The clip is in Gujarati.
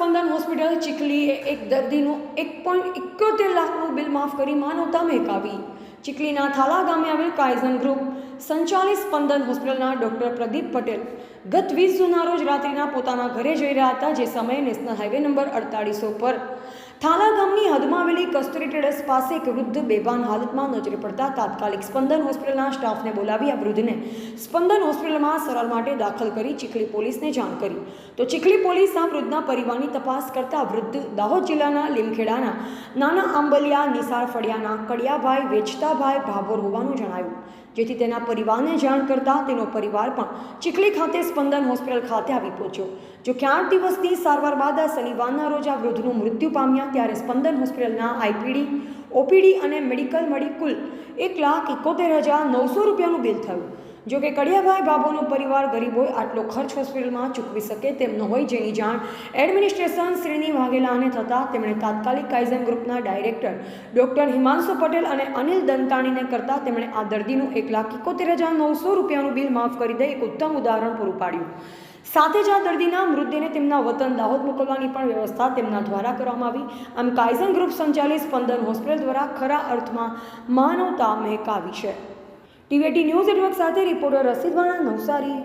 સ્પંદન હોસ્પિટલ ચીખલીએ એક દર્દીનું 1.71 લાખનું બિલ માફ કરી માનવતા મહેકાવી. ચીખલીના થાલા ગામે આવેલ કાઇઝન ગ્રુપ સંચાલિત સ્પંદન હોસ્પિટલના ડૉક્ટર પ્રદીપ પટેલ ગત 20 જૂનના રોજ રાત્રિના પોતાના ઘરે જઈ રહ્યા હતા. જે સમયે નેશનલ હાઈવે નંબર 4800 પર થાલા ગામની હદમાં આવેલી કસ્તુરી ટ્રેડર્સ પાસે એક વૃદ્ધ બેભાન હાલતમાં નજરે પડતા તાત્કાલિક સ્પંદન હોસ્પિટલના સ્ટાફને બોલાવી આ વૃદ્ધને સ્પંદન હોસ્પિટલમાં સારવાર માટે દાખલ કરી ચીખલી પોલીસને જાણ કરી. તો ચીખલી પોલીસ આ વૃદ્ધના પરિવારની તપાસ કરતા વૃદ્ધ દાહોદ જિલ્લાના લીમખેડાના નાના આંબલિયા નિસાર ફળિયાના કડિયાભાઈ વેચતાભાઈ ભાભોર હોવાનું જણાવ્યું. જેથી તેના પરિવારને જાણ કરતાં તેનો પરિવાર પણ ચીખલી ખાતે સ્પંદન હોસ્પિટલ ખાતે આવી પહોંચ્યો. જો કે 8 દિવસની સારવાર બાદ આ શનિવારના રોજ આ વૃદ્ધનું મૃત્યુ પામ્યા. ત્યારે સ્પંદન હોસ્પિટલના આઈપીડી, ઓપીડી અને મેડિકલ મળી કુલ 1,71,900 રૂપિયાનું બિલ થયું. જો કે કડિયાભાઈ બાબોનો પરિવાર ગરીબ હોય, આટલો ખર્ચ હોસ્પિટલમાં ચૂકવી શકે તેમ ન હોય, જેની જાણ એડમિનિસ્ટ્રેશન શ્રીની વાઘેલાને થતાં તેમણે તાત્કાલિક કાઇઝન ગ્રુપના ડાયરેક્ટર ડૉક્ટર હિમાંશુ પટેલ અને અનિલ દંતાણીને કરતાં તેમણે આ દર્દીનું 1,71,900 રૂપિયાનું બિલ માફ કરી દઈ એક ઉત્તમ ઉદાહરણ પૂરું પાડ્યું. સાથે જ આ દર્દીના મૃતદેહને તેમના વતન દાહોદ મોકલવાની પણ વ્યવસ્થા તેમના દ્વારા કરવામાં આવી. આમ કાઇઝન ગ્રુપ સંચાલિત સ્પંદન હોસ્પિટલ દ્વારા ખરા અર્થમાં માનવતા મહેકાવી છે. ટીવીટી ન્યૂઝ નેટવર્ક સાથે રિપોર્ટર રસીદ વાણા, નવસારી.